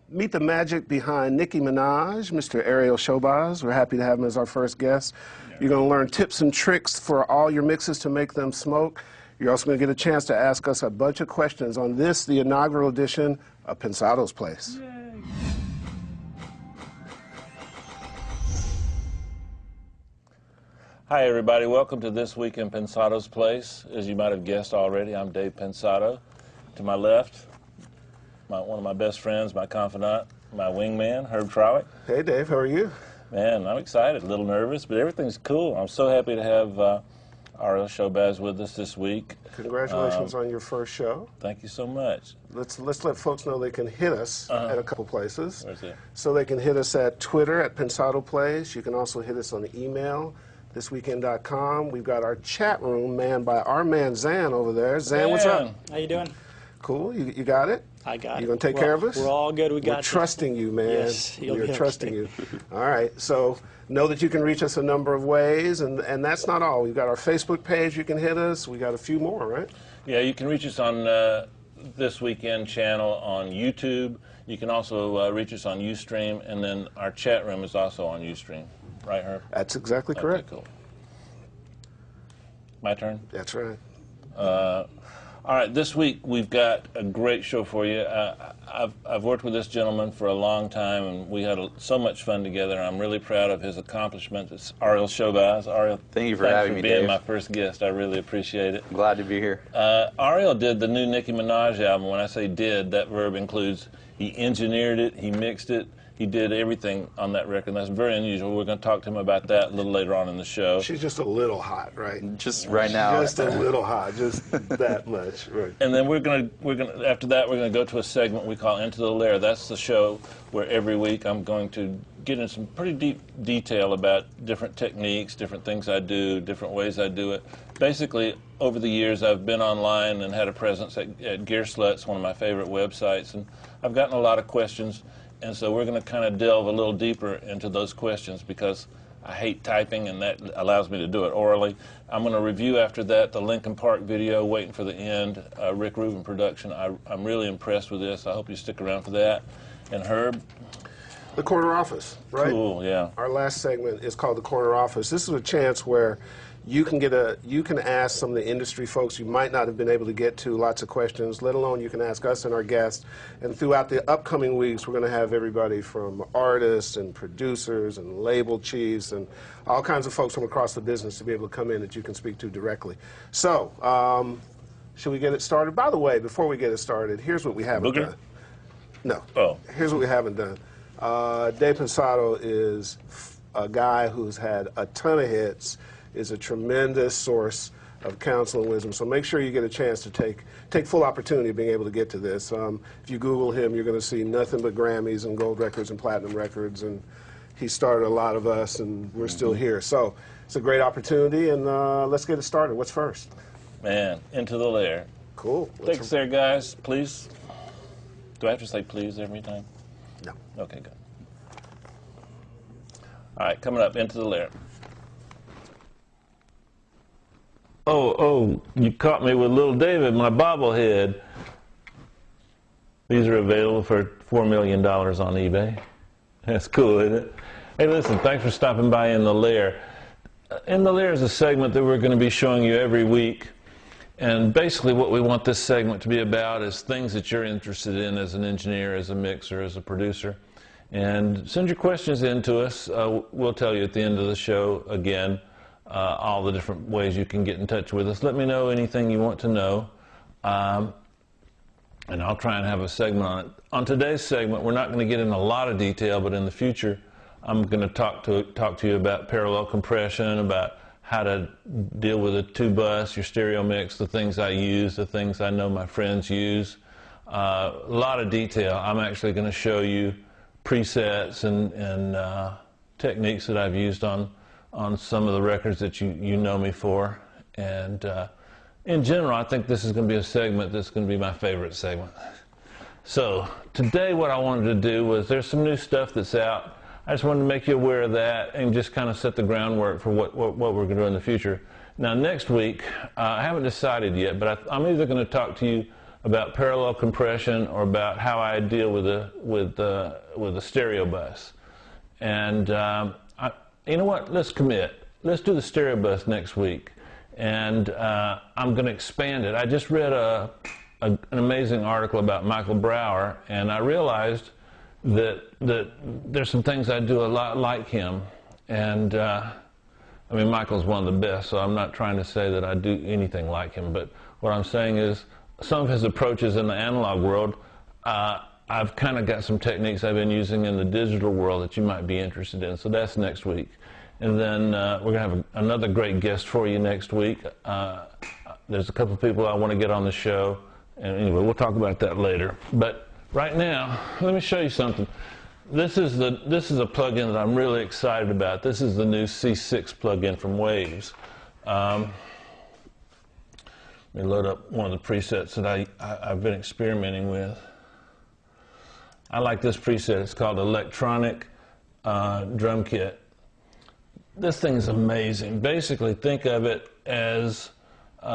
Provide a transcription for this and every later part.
Meet the magic behind Nicki Minaj, Mr. Ariel Chobaz. We're happy to have him as our first guest. You're going to learn tips and tricks for all your mixes to make them smoke. You're also going to get a chance to ask us a bunch of questions on this, the inaugural edition of Pensado's Place. Yay. Hi everybody, welcome to This Week in Pensado's Place. As you might have guessed already, I'm Dave Pensado. To my left, one of my best friends, my confidant, my wingman, Herb Trowick. Hey Dave, how are you? Man, I'm excited, a little nervous, but everything's cool. I'm so happy to have Ariel Chobaz with us this week. Congratulations on your first show. Thank you so much. Let's let folks know they can hit us at a couple places. Where's it? So they can hit us at Twitter at Pensado Place. You can also hit us on the email, thisweekend.com. We've got our chat room manned by our man Zan over there. Zan, what's up? How you doing? Cool. You got it? I got it. You gonna take care of us? We're all good. We got We're trusting you, man. Yes, We're trusting you. All right. So know that you can reach us a number of ways, and that's not all. We've got our Facebook page. You can hit us. We got a few more, right? Yeah, you can reach us on This Weekend channel on YouTube. You can also reach us on Ustream, and then our chat room is also on Ustream. Right, Herb? That's exactly correct. Okay, cool. My turn? That's right. All right, this week we've got a great show for you. I've worked with this gentleman for a long time, and we had so much fun together. I'm really proud of his accomplishments. It's Ariel Chobaz. Ariel, thank you for having me, Dave. Being Dave. my first guest. I really appreciate it. Glad to be here. Ariel did the new Nicki Minaj album. When I say did, that verb includes he engineered it, he mixed it, he did everything on that record. That's very unusual. We're going to talk to him about that a little later on in the show. She's just a little hot, right? Just right now. Just a little hot, just that much, right? And then after that we're going to go to a segment we call Into the Lair. That's the show where every week I'm going to get in some pretty deep detail about different techniques, different things I do, different ways I do it. Basically, over the years I've been online and had a presence at Gear Sluts, one of my favorite websites, and I've gotten a lot of questions. And so we're going to kind of delve a little deeper into those questions because I hate typing, and that allows me to do it orally. I'm going to review after that the Lincoln Park video, Waiting for the End, Rick Rubin production. I'm really impressed with this. I hope you stick around for that. And Herb? The Corner Office, right? Cool, yeah. Our last segment is called The Corner Office. This is a chance where you can ask some of the industry folks you might not have been able to get to lots of questions, let alone you can ask us and our guests. And throughout the upcoming weeks, we're going to have everybody from artists and producers and label chiefs and all kinds of folks from across the business to be able to come in that you can speak to directly. So, should we get it started? By the way, before we get it started, here's what we haven't done. No. Oh. Here's what we haven't done. Dave Pensado is a guy who's had a ton of hits, is a tremendous source of counsel and wisdom. So make sure you get a chance to take full opportunity of being able to get to this. If you Google him, you're going to see nothing but Grammys and gold records and platinum records, and he started a lot of us, and we're still here. So it's a great opportunity, and let's get it started. What's first? Man, Into the Lair. Cool. Take us there, guys, please. Do I have to say please every time? No. Okay, good. All right, coming up, Into the Lair. Oh, you caught me with little David, my bobblehead. These are available for $4 million on eBay. That's cool, isn't it? Hey, listen, thanks for stopping by In the Lair. In the Lair is a segment that we're going to be showing you every week. And basically what we want this segment to be about is things that you're interested in as an engineer, as a mixer, as a producer. And send your questions in to us. We'll tell you at the end of the show again all the different ways you can get in touch with us. Let me know anything you want to know, and I'll try and have a segment on it. On today's segment, we're not going to get in a lot of detail, but in the future, I'm going to talk to you about parallel compression, about how to deal with a two-bus, your stereo mix, the things I use, the things I know my friends use. A lot of detail. I'm actually going to show you presets and techniques that I've used on some of the records that you know me for. And in general, I think this is going to be a segment that's going to be my favorite segment. So today what I wanted to do was, there's some new stuff that's out. I just wanted to make you aware of that and just kind of set the groundwork for what we're going to do in the future. Now next week, I haven't decided yet, but I'm either going to talk to you about parallel compression or about how I deal with a stereo bus. And you know what? Let's commit. Let's do the stereo bus next week, and I'm going to expand it. I just read an amazing article about Michael Brower, and I realized that there's some things I do a lot like him. And I mean, Michael's one of the best, so I'm not trying to say that I do anything like him, but what I'm saying is some of his approaches in the analog world, I've kind of got some techniques I've been using in the digital world that you might be interested in. So that's next week. And then we're going to have another great guest for you next week. There's a couple of people I want to get on the show. And anyway, we'll talk about that later. But right now, let me show you something. This is a plugin that I'm really excited about. This is the new C6 plugin from Waves. Let me load up one of the presets that I've been experimenting with. I like this preset. It's called Electronic Drum Kit. This thing is amazing. Basically, think of it as 6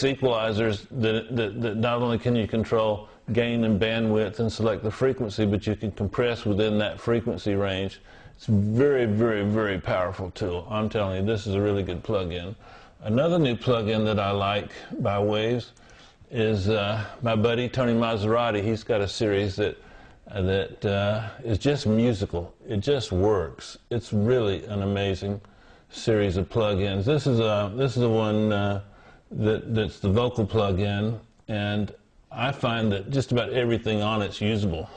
equalizers that not only can you control gain and bandwidth and select the frequency, but you can compress within that frequency range. It's a very, very, very powerful tool. I'm telling you, this is a really good plug-in. Another new plug-in that I like by Waves is my buddy Tony Maserati. He's got a series that is just musical. It just works. It's really an amazing series of plug-ins. This is the one that's the vocal plug-in, and I find that just about everything on it's usable.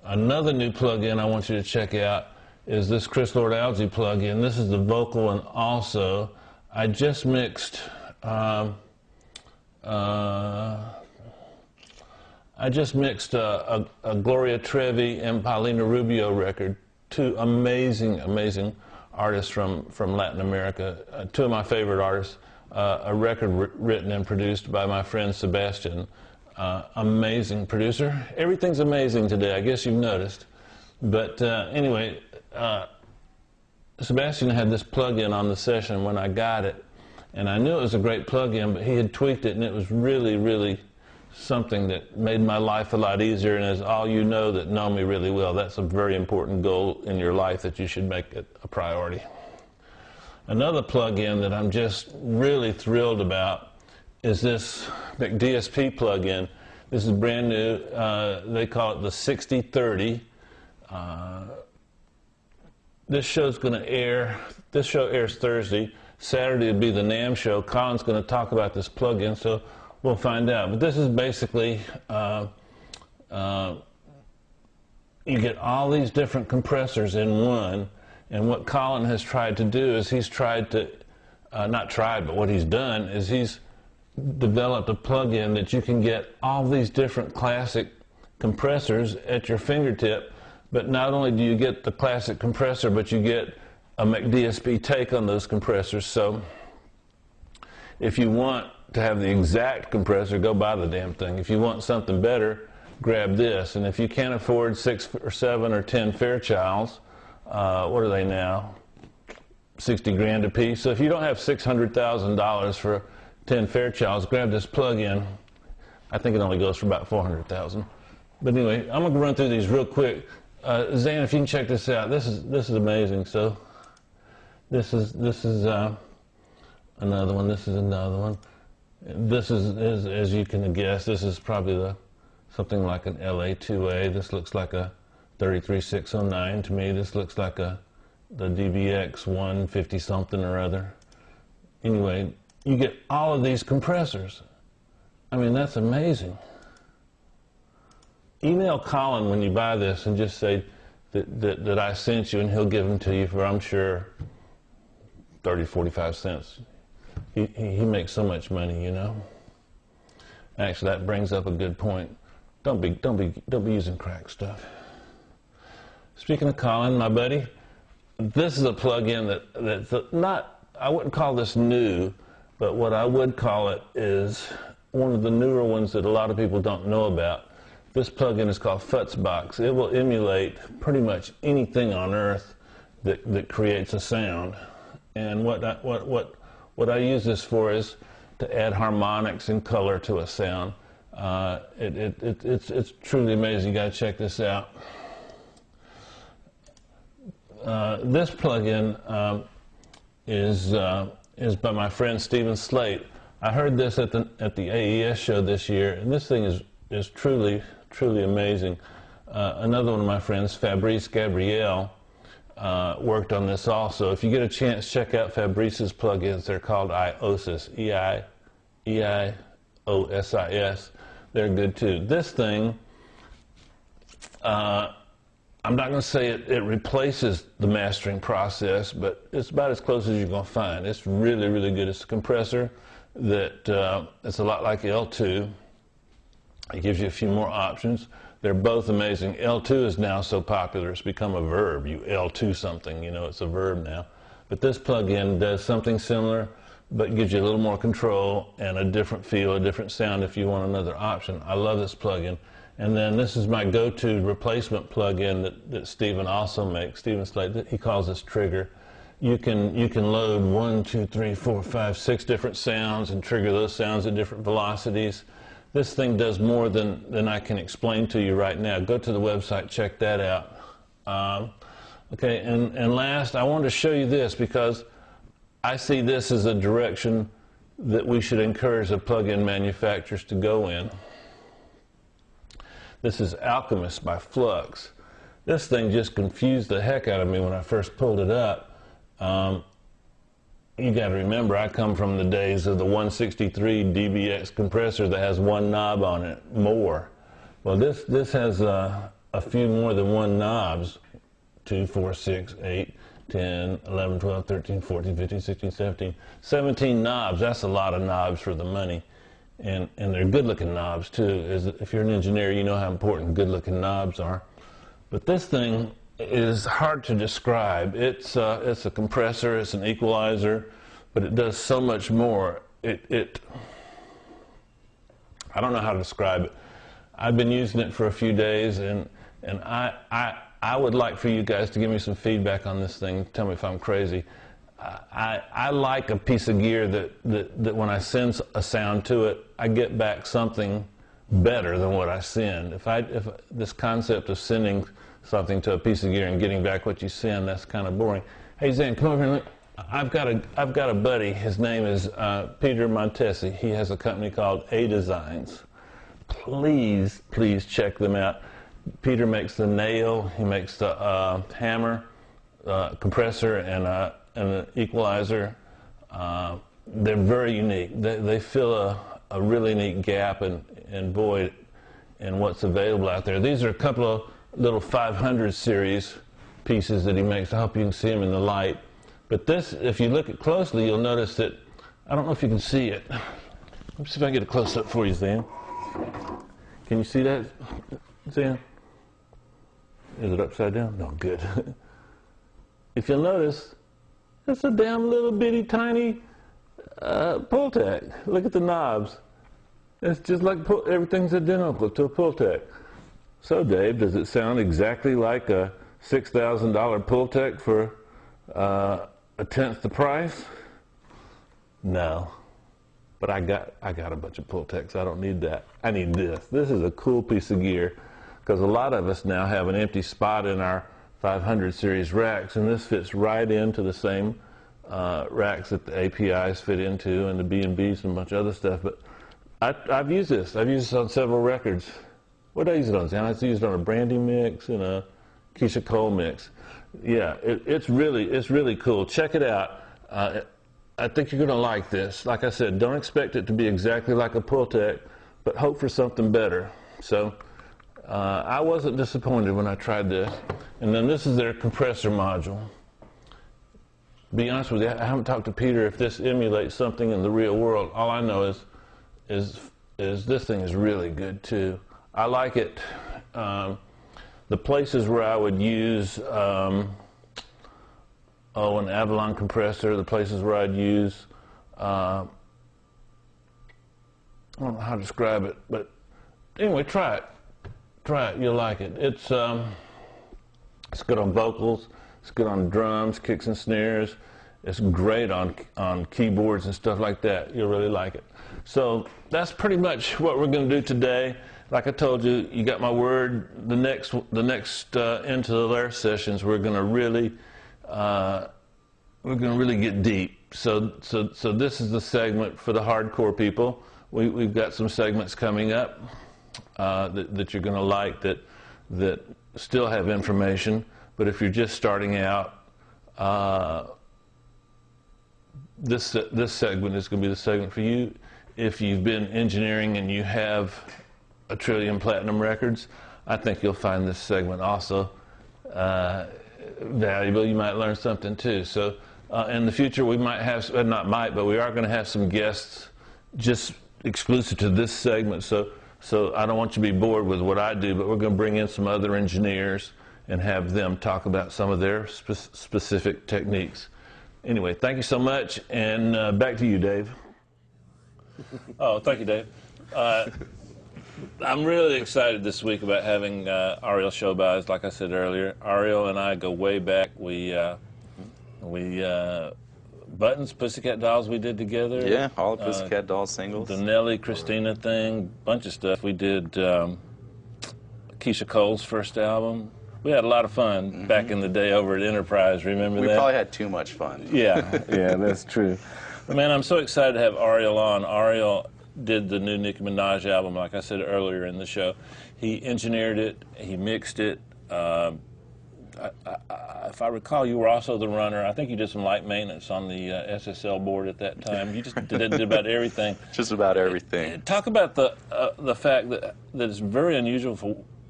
Another new plug-in I want you to check out is this Chris Lord-Alge plug-in. This is the vocal, and also I just mixed a Gloria Trevi and Paulina Rubio record. 2 amazing, amazing artists from Latin America. 2 of my favorite artists. A record written and produced by my friend Sebastian. Amazing producer. Everything's amazing today, I guess you've noticed. But anyway, Sebastian had this plug-in on the session when I got it, and I knew it was a great plug-in, but he had tweaked it, and it was really, really something that made my life a lot easier. And as all you know that know me really well, that's a very important goal in your life that you should make it a priority. Another plug-in that I'm just really thrilled about is this DSP plug-in. This is brand new. They call it the 6030. This show's going to air. This show airs Thursday. Saturday would be the NAMM show. Colin's going to talk about this plug-in, so we'll find out. But this is basically you get all these different compressors in one. And what Colin has tried to do is he's tried to, not tried, but what he's done is he's developed a plug-in that you can get all these different classic compressors at your fingertip. But not only do you get the classic compressor, but you get a McDSP take on those compressors. So if you want to have the exact compressor, go buy the damn thing. If you want something better, grab this. And if you can't afford 6 or 7 or 10 Fairchilds, what are they now? 60 grand a piece. So if you don't have $600,000 for 10 Fairchilds, grab this plug-in. I think it only goes for about 400,000. But anyway, I'm going to run through these real quick. Zane, if you can check this out, this is amazing. So this is another one. This is another one. This is as you can guess, this is probably something like an LA2A. This looks like a 33609 to me. This looks like the DBX 150 something or other. Anyway, you get all of these compressors. I mean, that's amazing. Email Colin when you buy this and just say that I sent you, and he'll give them to you for, I'm sure, 30, 45 cents. He makes so much money, you know. Actually, that brings up a good point. Don't be using crack stuff. Speaking of Colin, my buddy, this is a plug-in that's not, I wouldn't call this new, but what I would call it is one of the newer ones that a lot of people don't know about. This plug-in is called Futzbox. It will emulate pretty much anything on earth that creates a sound. And what I use this for is to add harmonics and color to a sound. It's truly amazing. You got to check this out. This plugin is by my friend Stephen Slate. I heard this at the AES show this year, and this thing is truly amazing. Another one of my friends, Fabrice Gabriel, worked on this also. If you get a chance, check out Fabrice's plugins. They're called EIOSIS, E-I-O-S-I-S. They're good too. This thing, I'm not going to say it replaces the mastering process, but it's about as close as you're going to find. It's really good. It's a compressor that it's a lot like L2. It gives you a few more options. They're both amazing. L2 is now so popular, it's become a verb. You L2 something, you know, it's a verb now. But this plugin does something similar, but gives you a little more control and a different feel, a different sound if you want another option. I love this plugin. And then this is my go-to replacement plugin that Stephen also makes. Stephen Slate, he calls this Trigger. You can load 1, 2, 3, 4, 5, 6 different sounds and trigger those sounds at different velocities. This thing does more than I can explain to you right now. Go to the website, check that out. Okay, and last, I wanted to show you this because I see this as a direction that we should encourage the plug-in manufacturers to go in. This is Alchemist by Flux. This thing just confused the heck out of me when I first pulled it up. You got to remember, I come from the days of the 163 DBX compressor that has one knob on it, more. Well, this has a few more than one knobs, 2, 4, 6, 8, 10, 11, 12, 13, 14, 15, 16, 17, 17 knobs. That's a lot of knobs for the money. And they're good-looking knobs, too. If you're an engineer, you know how important good-looking knobs are. But this thing is hard to describe. It's a compressor, it's an equalizer, but it does so much more. I don't know how to describe it. I've been using it for a few days, and I would like for you guys to give me some feedback on this thing. Tell me if I'm crazy. I like a piece of gear that when I send a sound to it, I get back something better than what I send. If this concept of sending something to a piece of gear and getting back what you send, that's kind of boring. Hey Zan, come over here. Look. I've got a buddy. His name is Peter Montesi. He has a company called A Designs. Please check them out. Peter makes the nail. He makes the hammer, compressor, and an equalizer. They're very unique. They fill a really neat gap and void in what's available out there. These are a couple of little 500 series pieces that he makes. I hope you can see them in the light. But this, if you look at closely, you'll notice that, I don't know if you can see it. Let me see if I can get a close-up for you, Zan. Can you see that, Zan? Is it upside down? No, good. If you'll notice, it's a damn little bitty tiny pull tack. Look at the knobs. It's just like everything's identical to a pull tack. So, Dave, does it sound exactly like a $6,000 pull tack for a tenth the price? No. But I got a bunch of pull tacks. I don't need that. I need this. This is a cool piece of gear because a lot of us now have an empty spot in our 500 series racks, and this fits right into the same racks that the APIs fit into, and the B&Bs and a bunch of other stuff. But I've used this. I've used this on several records. What did I use it on? I used it on a Brandy mix and a Keisha Cole mix. Yeah, it's really cool. Check it out. I think you're going to like this. Like I said, don't expect it to be exactly like a Pultec, but hope for something better. So I wasn't disappointed when I tried this. And then this is their compressor module. To be honest with you, I haven't talked to Peter if this emulates something in the real world. All I know is this thing is really good too. I like it. The places where I would use an Avalon compressor, the places where I'd use, I don't know how to describe it, but anyway, try it. Try it, you'll like it. It's good on vocals, it's good on drums, kicks and snares, It's great on keyboards and stuff like that. You'll really like it. So that's pretty much what we're going to do today. Like I told you, you got my word. The next Into the Lair sessions, we're going to really get deep. So this is the segment for the hardcore people. We've got some segments coming up that you're going to like that still have information. But if you're just starting out, this segment is going to be the segment for you. If you've been engineering and you have a trillion platinum records, I think you'll find this segment also valuable. You might learn something too. So in the future, we might have, but we are going to have some guests just exclusive to this segment. So I don't want you to be bored with what I do, but we're going to bring in some other engineers and have them talk about some of their specific techniques. Anyway, thank you so much, and back to you, Dave. Oh, thank you, Dave. I'm really excited this week about having Ariel Chobaz. Like I said earlier, Ariel and I go way back. We Buttons, Pussycat Dolls we did together. Yeah, all the Pussycat Dolls singles. The Nelly, Christina thing, bunch of stuff. We did Keisha Cole's first album. We had a lot of fun back in the day over at Enterprise. Remember that? We probably had too much fun. Yeah, that's true. But man, I'm so excited to have Ariel on. Ariel did the new Nicki Minaj album, like I said earlier in the show. He engineered it, he mixed it. If I recall, you were also the runner. I think you did some light maintenance on the SSL board at that time. You just did about everything. Just about everything. Talk about the fact that it's very unusual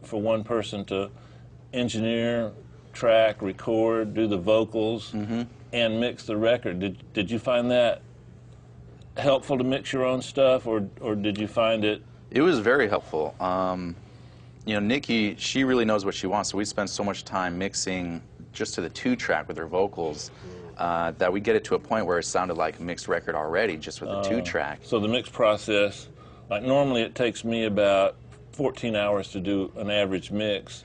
for one person to engineer, track, record, do the vocals, and mix the record. Did you find that helpful to mix your own stuff, or did you find it? It was very helpful. You know, Nikki, she really knows what she wants, so we spend so much time mixing just to the 2-track with her vocals that we get it to a point where it sounded like a mixed record already, just with the 2-track. So the mix process, like normally it takes me about 14 hours to do an average mix.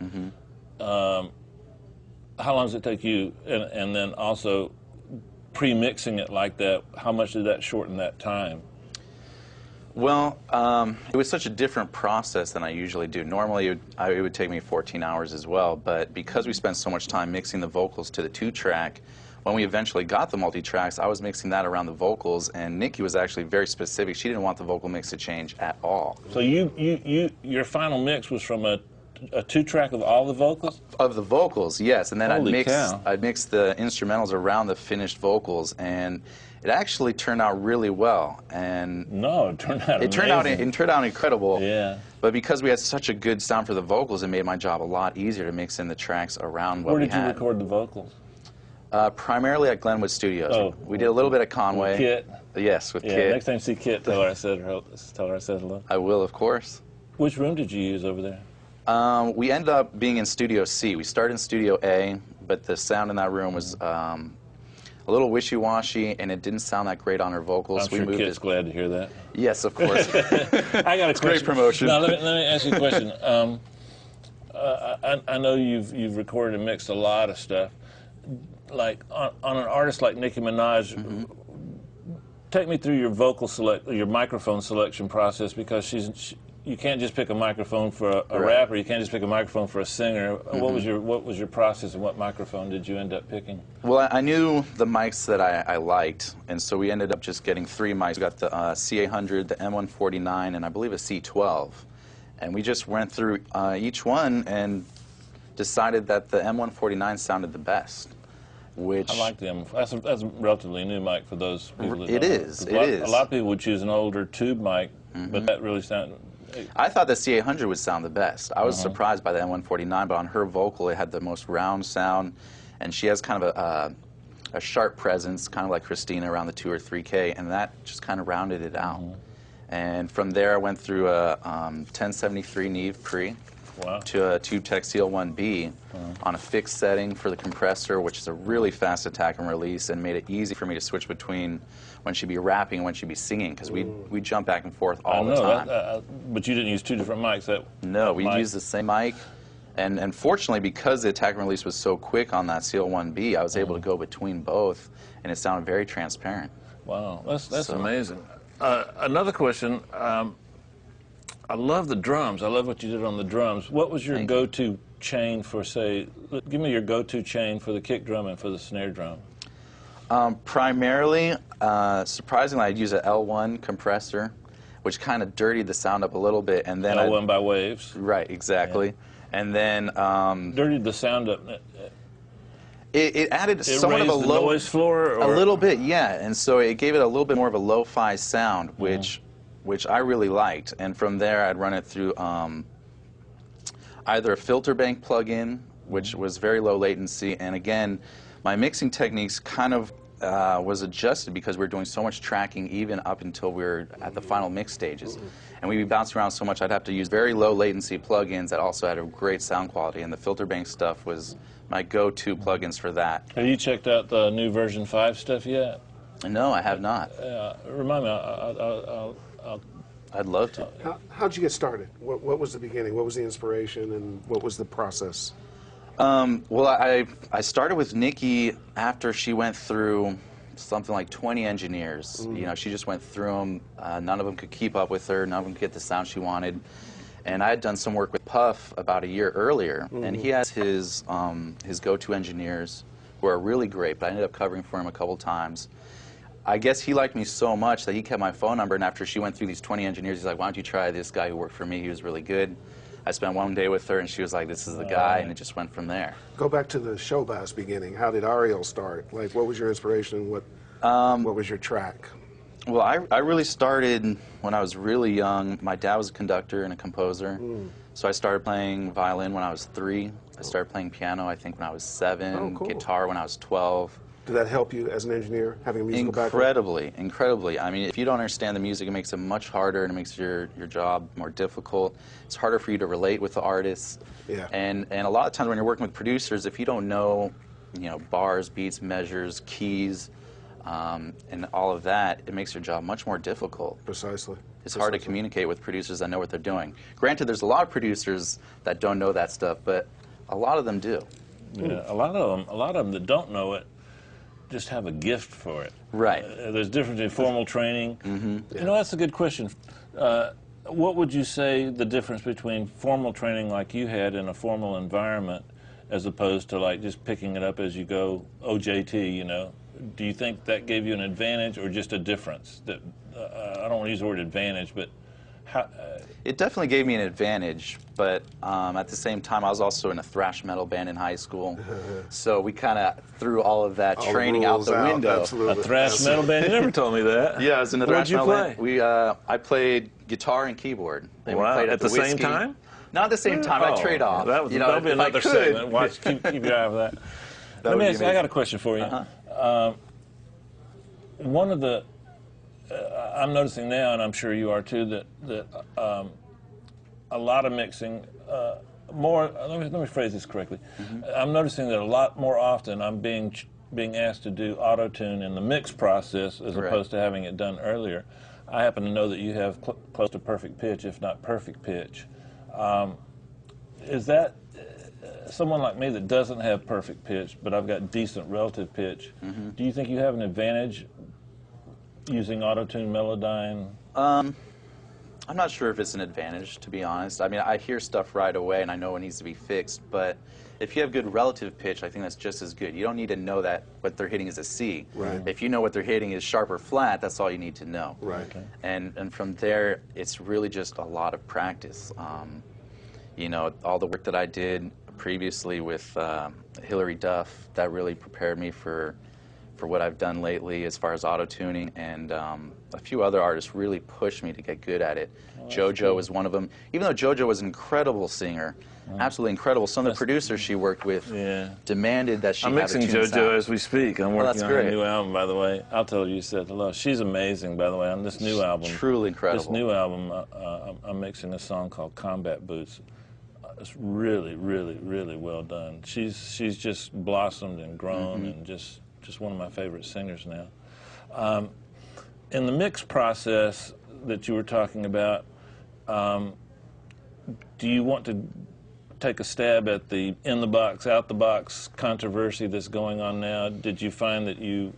How long does it take you? And then also pre-mixing it like that, how much did that shorten that time? Well, it was such a different process than I usually do. Normally, it would take me 14 hours as well, but because we spent so much time mixing the vocals to the 2-track, when we eventually got the multi-tracks, I was mixing that around the vocals, and Nikki was actually very specific. She didn't want the vocal mix to change at all. So your final mix was from a 2-track of all the vocals? Of the vocals, yes, and then Holy cow. I'd mix the instrumentals around the finished vocals, and it actually turned out really well. And no, it turned out amazing. It turned out incredible. Yeah. But because we had such a good sound for the vocals, it made my job a lot easier to mix in the tracks around what we had. Where did you record the vocals? Primarily at Glenwood Studios. Oh, we did a little bit at Conway. With Kit? Yes, with Yeah, Kit. next time you see Kit, tell her I said hello. I will, of course. Which room did you use over there? We ended up being in Studio C. We started in Studio A, but the sound in that room was a little wishy-washy, and it didn't sound that great on her vocals. I'm sure Kit's glad to hear that. Yes, of course. I got a question. Great promotion. Now, let me ask you a question. I know you've recorded and mixed a lot of stuff. Like on an artist like Nicki Minaj, take me through your microphone selection process, because you can't just pick a microphone for a rapper. You can't just pick a microphone for a singer. What was your process, and what microphone did you end up picking? Well, I knew the mics that I liked, and so we ended up just getting 3 mics. We got the C800, the M149, and I believe a C12. And we just went through each one and decided that the M149 sounded the best. Which I like the M. That's a relatively new mic for those people that It don't is. know. It is. A lot of people would choose an older tube mic, but that really sounded. I thought the C800 would sound the best. I was surprised by the M149, but on her vocal it had the most round sound, and she has kind of a sharp presence, kind of like Christina around the 2 or 3K, and that just kind of rounded it out. And from there I went through a 1073 Neve Pre to a Tube Tech CL1B on a fixed setting for the compressor, which is a really fast attack and release, and made it easy for me to switch between when she'd be rapping and when she'd be singing, because we jump back and forth all the time. But you didn't use 2 different mics. No, we used the same mic, And fortunately, because the attack and release was so quick on that CL1B, I was able to go between both, and it sounded very transparent. Wow, that's amazing. Another question. I love the drums. I love what you did on the drums. What was your go-to chain for, say, give me your go-to chain for the kick drum and for the snare drum? Primarily, surprisingly, I'd use an L1 compressor, which kind of dirtied the sound up a little bit, and then L1 by Waves. Right, exactly. Yeah. And then dirtied the sound up. It added somewhat of a low noise floor, or? A little bit, yeah. And so it gave it a little bit more of a lo-fi sound, which I really liked. And from there, I'd run it through either a filter bank plugin, which was very low latency, and again, my mixing techniques kind of was adjusted because we were doing so much tracking even up until we were at the final mix stages. And we'd be bouncing around so much, I'd have to use very low latency plugins that also had a great sound quality, and the filter bank stuff was my go-to plugins for that. Have you checked out the new version 5 stuff yet? No, I have not. Remind me, I'd love to. How'd you get started? What was the beginning? What was the inspiration, and what was the process? Well, I started with Nikki after she went through something like 20 engineers. You know, she just went through them. None of them could keep up with her. None of them could get the sound she wanted. And I had done some work with Puff about a year earlier, and he has his go-to engineers who are really great, but I ended up covering for him a couple times. I guess he liked me so much that he kept my phone number, and after she went through these 20 engineers, he's like, why don't you try this guy who worked for me? He was really good. I spent one day with her, and she was like, this is the guy, and it just went from there. Go back to the Chobaz beginning. How did Ariel start? Like, what was your inspiration? What was your track? Well, I really started when I was really young. My dad was a conductor and a composer, so I started playing violin when I was 3. I started playing piano, I think, when I was 7, guitar when I was 12. Did that help you as an engineer, having a musical background? Incredibly. I mean, if you don't understand the music, it makes it much harder, and it makes your job more difficult. It's harder for you to relate with the artists. Yeah. And a lot of times when you're working with producers, if you don't know, bars, beats, measures, keys, and all of that, it makes your job much more difficult. Precisely. It's hard to communicate with producers that know what they're doing. Granted, there's a lot of producers that don't know that stuff, but a lot of them do. Yeah, a lot of them that don't know it just have a gift for it. Right. There's a difference in formal training. Yeah. That's a good question. What would you say the difference between formal training like you had in a formal environment as opposed to like just picking it up as you go, OJT, Do you think that gave you an advantage or just a difference? That I don't want to use the word advantage, but how, it definitely gave me an advantage, but at the same time, I was also in a thrash metal band in high school, so we kind of threw all of that training out the window. Absolutely. A thrash metal band? You never told me that. Yeah, I was in a thrash metal band. I played guitar and keyboard. And wow, we played at the same time? Not at the same time. I trade off. That'll be another segment. Watch, keep your eye on that. Let me ask you, I got a question for you. One of the I'm noticing now, and I'm sure you are too, that a lot of mixing, let me phrase this correctly. I'm noticing that a lot more often I'm being asked to do auto-tune in the mix process as opposed to having it done earlier. I happen to know that you have close to perfect pitch, if not perfect pitch. Is that someone like me that doesn't have perfect pitch, but I've got decent relative pitch, do you think you have an advantage using auto-tune Melodyne? I'm not sure if it's an advantage, to be honest. I mean, I hear stuff right away, and I know it needs to be fixed, but if you have good relative pitch, I think that's just as good. You don't need to know that what they're hitting is a C. Right. If you know what they're hitting is sharp or flat, that's all you need to know. Right. Okay. And from there, it's really just a lot of practice. All the work that I did previously with Hilary Duff, that really prepared me for what I've done lately as far as auto-tuning, and a few other artists really pushed me to get good at it. JoJo was one of them. Even though JoJo was an incredible singer, absolutely incredible, some of the producers she worked with demanded that she have a tune I'm mixing JoJo sound. as we speak. I'm working on a new album, by the way. I'll tell you said hello. She's amazing, by the way, on this new album. Truly incredible. This new album, I'm mixing a song called Combat Boots. It's really, really, really well done. She's just blossomed and grown and just one of my favorite singers now. In the mix process that you were talking about, do you want to take a stab at the in-the-box, out-the-box controversy that's going on now? Did you find that you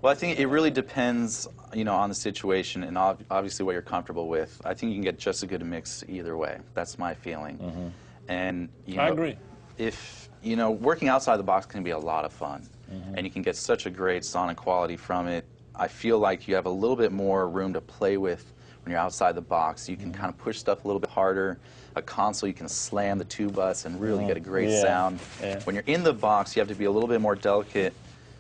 Well, I think it really depends, on the situation and obviously what you're comfortable with. I think you can get just a good mix either way. That's my feeling. Mm-hmm. And I agree. If working outside the box can be a lot of fun, mm-hmm. and you can get such a great sonic quality from it. I feel like you have a little bit more room to play with when you're outside the box. You can kind of push stuff a little bit harder. A console, you can slam the two butts and really get a great sound. Yeah. When you're in the box, you have to be a little bit more delicate,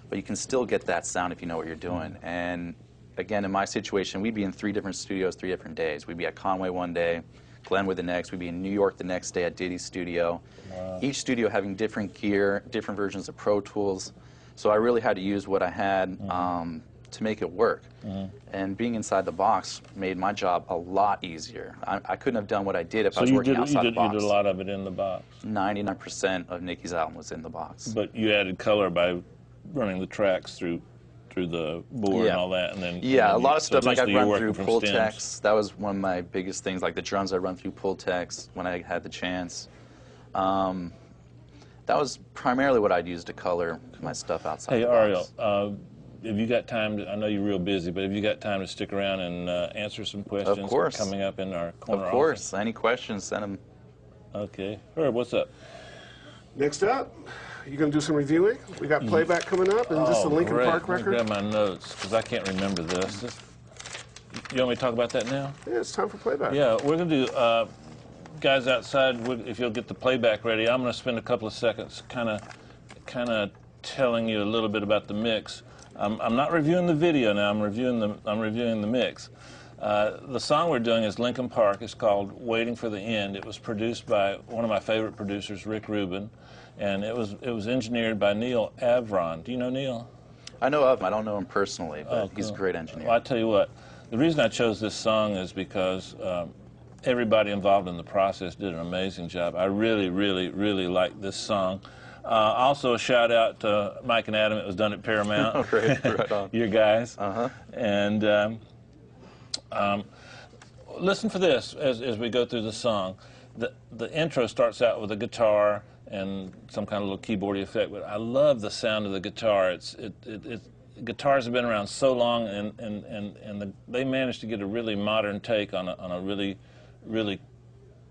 but you can still get that sound if you know what you're doing. And again, in my situation, we'd be in 3 different studios, 3 different days. We'd be at Conway one day, Glenwood the next. We'd be in New York the next day at Diddy's studio. Wow. Each studio having different gear, different versions of Pro Tools. So I really had to use what I had to make it work. And being inside the box made my job a lot easier. I couldn't have done what I did if I was working outside the box. You did a lot of it in the box. 99% of Nicky's album was in the box. But you added color by running the tracks through the board and all that, and then a lot of stuff like I've run through pull stems. text. That was one of my biggest things. Like the drums, I run through pull text when I had the chance. That was primarily what I'd use to color my stuff outside the box. Hey, Ariel, have you got time I know you're real busy, but have you got time to stick around and answer some questions? Of course. Coming up in our corner Of course. office? Any questions, send them. Okay. Herb, what's up? Next up, you going to do some reviewing? We got playback coming up, and this is a Linkin Park record. Let me grab my notes, because I can't remember this. You want me to talk about that now? Yeah, it's time for playback. Yeah, we're going to do, guys outside, if you'll get the playback ready, I'm going to spend a couple of seconds kind of telling you a little bit about the mix. I'm not reviewing the video now, I'm reviewing the mix. The song we're doing is Linkin Park. It's called Waiting for the End. It was produced by one of my favorite producers, Rick Rubin, and it was engineered by Neil Avron. Do you know Neil? I know of him. I don't know him personally, but he's a great engineer. Well, I tell you what, the reason I chose this song is because everybody involved in the process did an amazing job. I really, really, really like this song. Also, a shout out to Mike and Adam. It was done at Paramount. Oh, great. Right on. Your guys. Uh-huh. And listen for this as we go through the song. The intro starts out with a guitar and some kind of little keyboardy effect, but I love the sound of the guitar. Guitars have been around so long, and they managed to get a really modern take on a really, really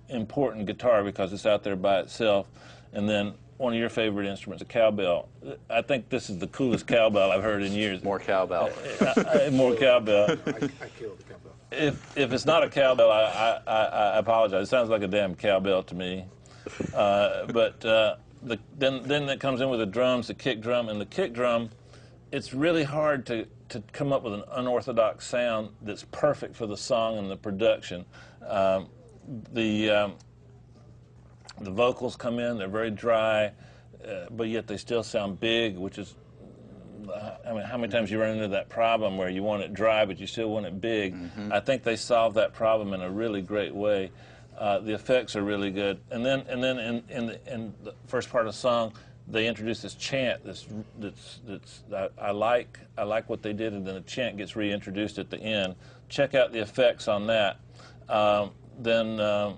important guitar because it's out there by itself. And then one of your favorite instruments, a cowbell. I think this is the coolest cowbell I've heard in years. More cowbell. More cowbell. I killed the cowbell. If it's not a cowbell, I apologize. It sounds like a damn cowbell to me. But then it comes in with the drums, the kick drum, and the kick drum. It's really hard to come up with an unorthodox sound that's perfect for the song and the production. The vocals come in, they're very dry, but yet they still sound big, which is, I mean, how many times you run into that problem where you want it dry, but you still want it big? I think they solved that problem in a really great way. The effects are really good. And then in the first part of the song, they introduce this chant I like what they did, and then the chant gets reintroduced at the end. Check out the effects on that. Then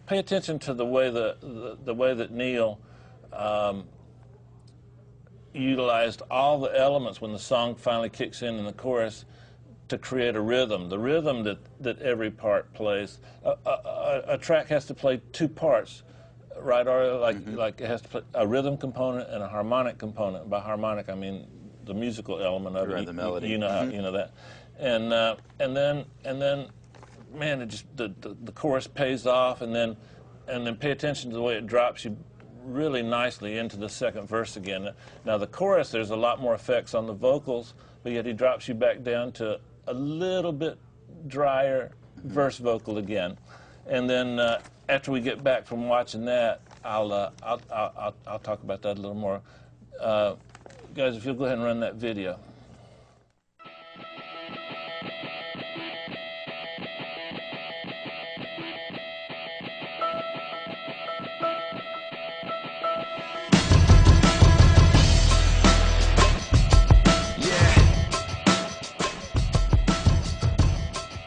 pay attention to the way that Neil utilized all the elements when the song finally kicks in the chorus to create a rhythm. The rhythm that every part plays. A track has to play 2 parts, right? Or like it has to play a rhythm component and a harmonic component. By harmonic, I mean the musical element of it. The melody. You know how you know that. And then. Man, it just the chorus pays off, and then pay attention to the way it drops you really nicely into the second verse again. Now the chorus, there's a lot more effects on the vocals, but yet he drops you back down to a little bit drier verse vocal again. And then after we get back from watching that, I'll talk about that a little more. Guys, if you'll go ahead and run that video.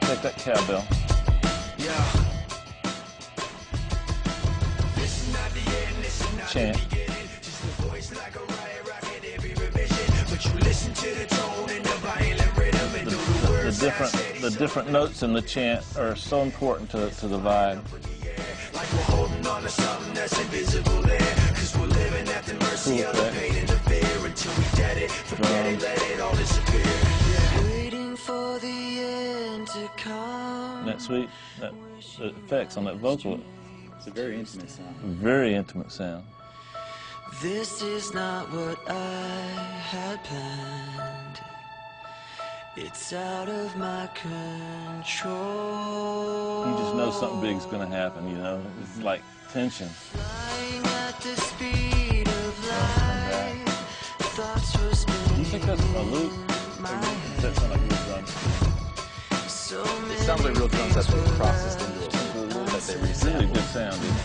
Take that cowbell. Yeah. chant. The different notes in the chant are so important to the vibe. Like we're holding on to something that's invisible there, cause we're living at the mercy of the pain and the fear until we get it, forget it, let it all disappear. Waiting for the end to come. That sweet, the effects on that vocal. It's a very intimate sound. Very intimate sound. This is not what I had planned. It's out of my control. You just know something big's going to happen, you know. It's like tension. Flying at the speed of light. Thoughts were spinning. Do you think that's a loop? Or does that sound like real drums? It sounds like real drums that's been processed into it. That they It's really resampled. good sound, isn't it?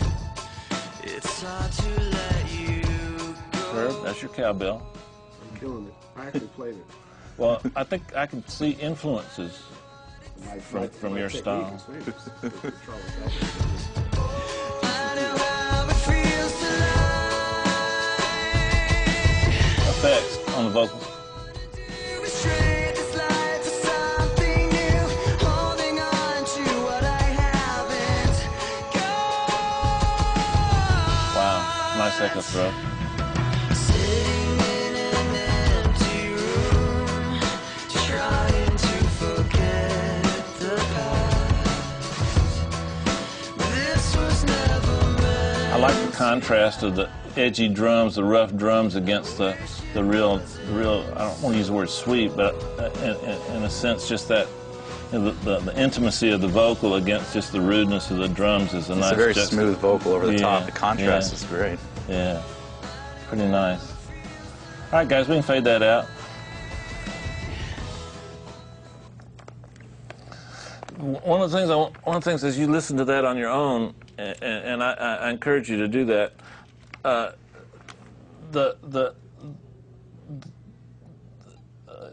It's hard to let you go. Herb, that's your cowbell. I'm killing it. I actually played it. Well, I think I can see influences from your style. I know how it feels to lie. Effects on the vocals. Restrain this life for something new. Holding on to what I haven't got. Wow, nice echo throw. Sitting in an empty room, trying to forget the past. This was never meant. I like the contrast of the edgy drums, the rough drums against the real, I don't want to use the word sweet, but in a sense just that, you know, the intimacy of the vocal against just the rudeness of the drums is a nice It's a very smooth vocal over the top. The contrast yeah. is great. Yeah, pretty nice. All right, guys, we can fade that out. One of the things as you listen to that on your own, and I encourage you to do that.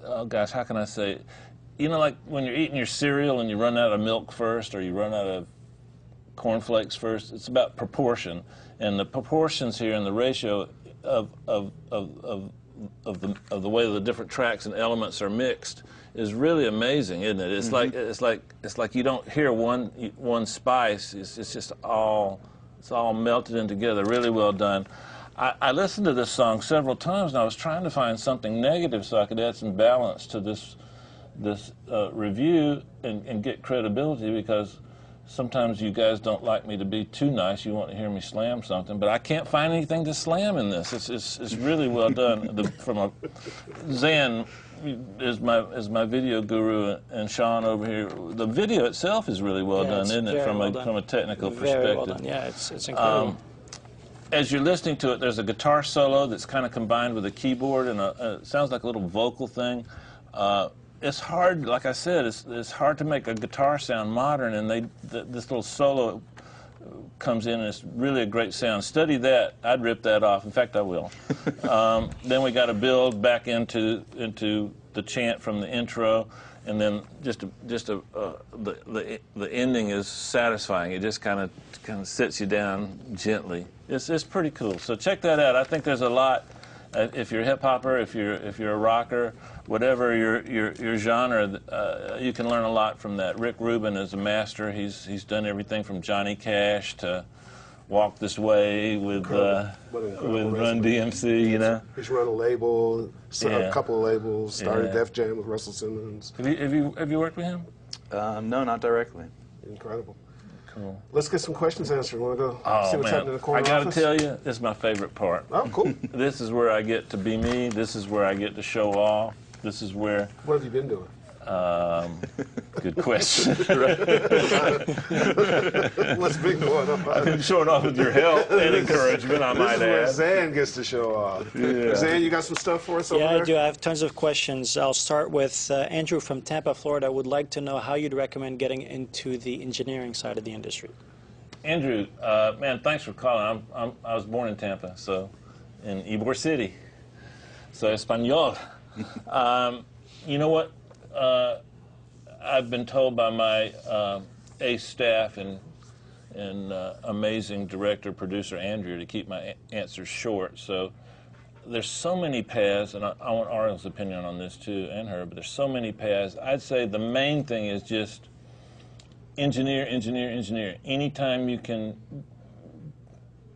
Oh gosh, how can I say? You know, like when you're eating your cereal and you run out of milk first, or you run out of cornflakes first. It's about proportion, and the proportions here and the ratio of the way the different tracks and elements are mixed is really amazing, isn't it? It's like you don't hear one spice. It's just all melted in together. Really well done. I listened to this song several times, and I was trying to find something negative so I could add some balance to this review and get credibility, because sometimes you guys don't like me to be too nice. You want to hear me slam something, but I can't find anything to slam in this. It's really well done. Zan is my video guru, and Sean over here. The video itself is really well done, isn't it? From a technical perspective. Very well done. Yeah, it's incredible. As you're listening to it, there's a guitar solo that's kind of combined with a keyboard, and it sounds like a little vocal thing. It's hard, like I said, it's hard to make a guitar sound modern, and this little solo comes in, and it's really a great sound. Study that. I'd rip that off. In fact, I will. Then we got to build back into the chant from the intro, and then the ending is satisfying. It just kind of sits you down gently. It's pretty cool. So check that out. I think there's a lot. If you're a hip hopper, if you're a rocker, whatever your genre, you can learn a lot from that. Rick Rubin is a master. He's done everything from Johnny Cash to Walk This Way with Run DMC. You know, He's run a label, a couple of labels. Started Def Jam with Russell Simmons. Have you worked with him? No, not directly. Incredible. Cool. Let's get some questions answered. Want to go see what's happening in the corner I got to office? tell you, this is my favorite part. Oh, cool. This is where I get to be me. This is where I get to show off. This is where. What have you been doing? Good question. What's been going on? I've been showing off with your help and encouragement, I This might is where add. Zan gets to show off. Yeah. Zan, you got some stuff for us over Yeah, there? I do. I have tons of questions. I'll start with Andrew from Tampa, Florida. Would like to know how you'd recommend getting into the engineering side of the industry. Andrew, man, thanks for calling. I was born in Tampa, so in Ybor City, so Espanol. You know what? I've been told by my ACE staff in and amazing director, producer Andrew to keep my answers short. So there's so many paths, and I want Ariel's opinion on this too, and her, but there's so many paths. I'd say the main thing is just engineer, engineer, engineer. Anytime you can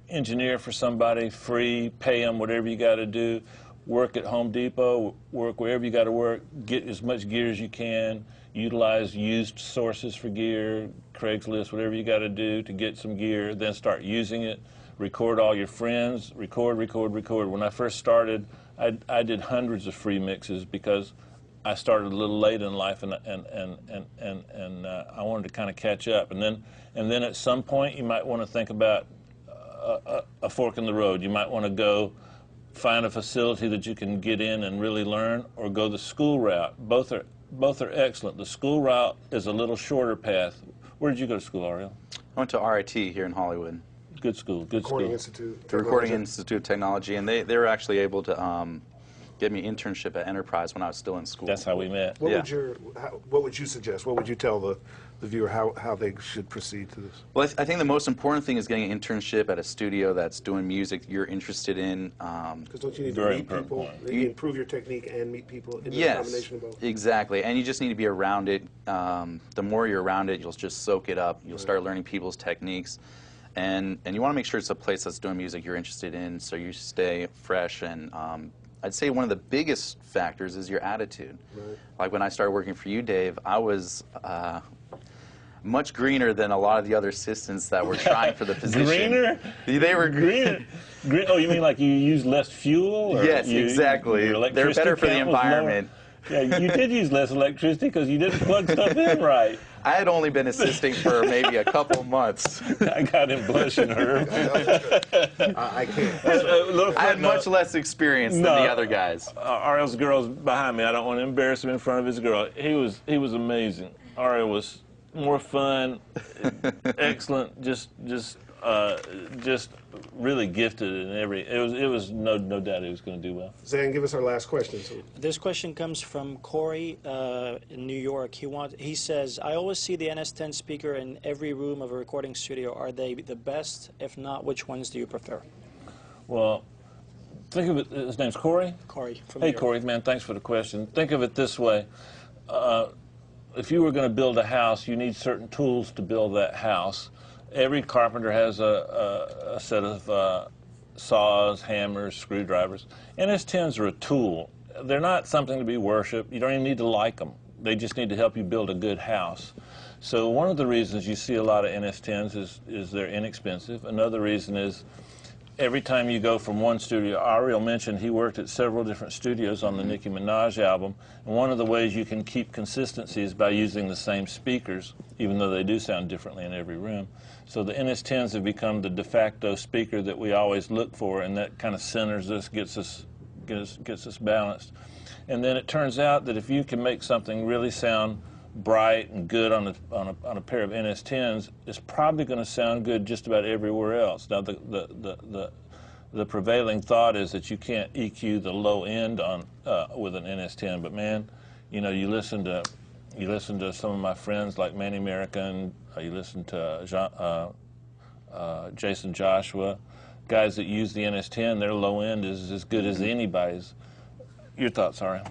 engineer for somebody free, pay them whatever you got to do, work at Home Depot, work wherever you got to work, get as much gear as you can, utilize used sources for gear, Craigslist, whatever you got to do to get some gear, then start using it. Record all your friends, record, record, record. When I first started, I did hundreds of free mixes because I started a little late in life, and I wanted to kind of catch up. And then at some point, you might want to think about a fork in the road. You might want to go find a facility that you can get in and really learn, or go the school route. Both are excellent. The school route is a little shorter path. Where did you go to school, Ariel? I went to RIT here in Hollywood. Good school, good Recording school. Institute. The Recording Institute of Technology, and they were actually able to get me an internship at Enterprise when I was still in school. That's how we met. What Yeah. what would you suggest? What would you tell the viewer how they should proceed to this? Well, I think the most important thing is getting an internship at a studio that's doing music you're interested in. Because don't you need to Very meet important people? point. You improve your technique and meet people in the Yes, combination of both. exactly. And you just need to be around it. The more you're around it, you'll just soak it up. You'll start learning people's techniques. And you want to make sure it's a place that's doing music you're interested in, so you stay fresh. And I'd say one of the biggest factors is your attitude. Right. Like when I started working for you, Dave, I was much greener than a lot of the other assistants that were trying for the position. Greener? They were Greener? Oh, you mean like you use less fuel? Or Yes, exactly. your They're electricity better for the count was lower? environment. Yeah, you did use less electricity because you didn't plug stuff in right. I had only been assisting for maybe a couple months. I got him blushing, Herb. I can't. I had much less experience than the other guys. Ariel's girl's behind me. I don't want to embarrass him in front of his girl. He was amazing. Ariel was more fun, excellent, just really gifted in every. It was no doubt he was going to do well. Zan, give us our last question. This question comes from Corey in New York. He says, I always see the NS10 speaker in every room of a recording studio. Are they the best? If not, which ones do you prefer? Well, think of it. His name's Corey. Corey from Hey, New York. Corey, man, thanks for the question. Think of it this way. If you were going to build a house, you need certain tools to build that house. Every carpenter has a set of saws, hammers, screwdrivers. NS10s are a tool. They're not something to be worshipped. You don't even need to like them. They just need to help you build a good house. So one of the reasons you see a lot of NS10s is they're inexpensive. Another reason is every time you go from one studio, Ariel mentioned he worked at several different studios on the Nicki Minaj album, and one of the ways you can keep consistency is by using the same speakers, even though they do sound differently in every room. So the NS10s have become the de facto speaker that we always look for, and that kind of centers us, gets us balanced. And then it turns out that if you can make something really sound bright and good on a pair of NS10s, it's probably going to sound good just about everywhere else. Now the prevailing thought is that you can't EQ the low end on with an NS10, but man, you know, you listen to some of my friends like Manny American, you listen to Jason Joshua, guys that use the NS10, their low end is as good as anybody's. Your thoughts, Ariel?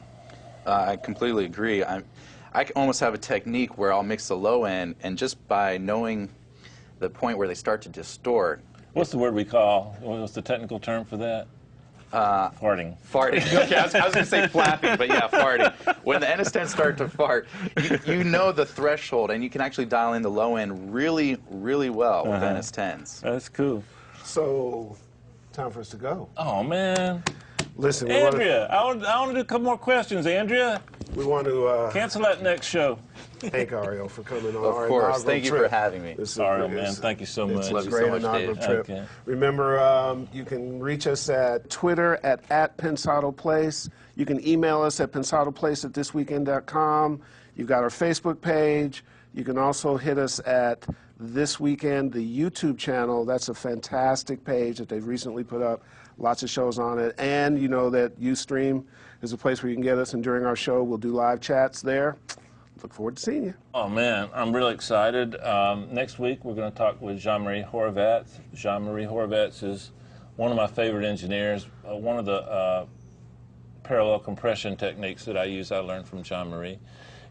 I completely agree. I can almost have a technique where I'll mix the low end, and just by knowing the point where they start to distort. What's the word we call? What's the technical term for that? Farting. Farting. Okay, I was going to say flapping, but yeah, farting. When the NS10s start to fart, you know the threshold, and you can actually dial in the low end really, really well with That's NS10s. cool. So, time for us to go. Oh, man. Listen, Andrea, I want to do a couple more questions, Andrea. we want to Cancel that next show. thank Ariel for coming on. Of our course. inaugural Thank you trip. for having me. This is Ariel, man, thank you so much. It's Love a you so great much, inaugural Dave. trip. Okay. Remember, you can reach us at Twitter at @PensadoPlace. You can email us at pensadoplace@thisweekend.com. You've got our Facebook page. You can also hit us at This Weekend, the YouTube channel. That's a fantastic page that they've recently put up. Lots of shows on it. And you know that Ustream is a place where you can get us, and during our show, we'll do live chats there. Look forward to seeing you. Oh, man, I'm really excited. Next week, we're going to talk with Jean-Marie Horvatz. Jean-Marie Horvatz is one of my favorite engineers. One of the parallel compression techniques that I use, I learned from Jean-Marie.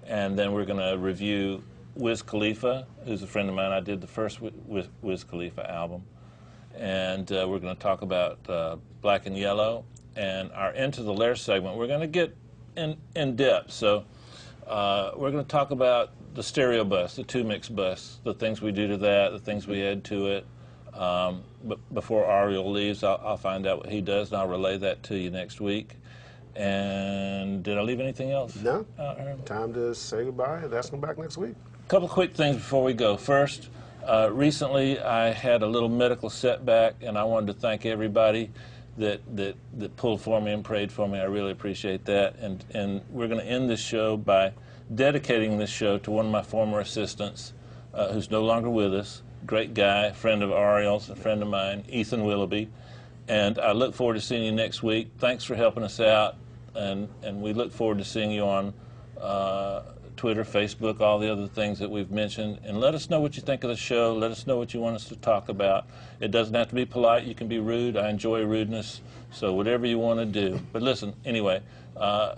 And then we're going to review Wiz Khalifa, who's a friend of mine. I did the first Wiz Khalifa album. And we're going to talk about Black and Yellow. And our Into the Lair segment, we're going to get in depth. So we're going to talk about the stereo bus, the 2-mix bus, the things we do to that, the things we add to it. But before Ariel leaves, I'll find out what he does, and I'll relay that to you next week. And did I leave anything else? No. Time to say goodbye and ask him back next week. A couple of quick things before we go. First, recently I had a little medical setback, and I wanted to thank everybody that pulled for me and prayed for me. I really appreciate that. And we're going to end this show by dedicating this show to one of my former assistants who's no longer with us. Great guy, friend of Ariel's, a friend of mine, Ethan Willoughby. And I look forward to seeing you next week. Thanks for helping us out. And we look forward to seeing you on Twitter, Facebook, all the other things that we've mentioned. And let us know what you think of the show. Let us know what you want us to talk about. It doesn't have to be polite. You can be rude. I enjoy rudeness. So whatever you want to do. But listen, anyway,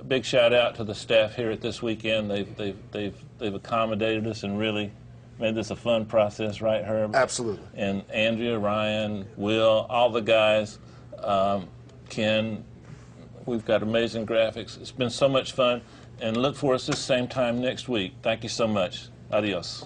big shout out to the staff here at This Weekend. They've accommodated us and really made this a fun process, right, Herb? Absolutely. And Andrea, Ryan, Will, all the guys, Ken. We've got amazing graphics. It's been so much fun. And look for us this same time next week. Thank you so much. Adios.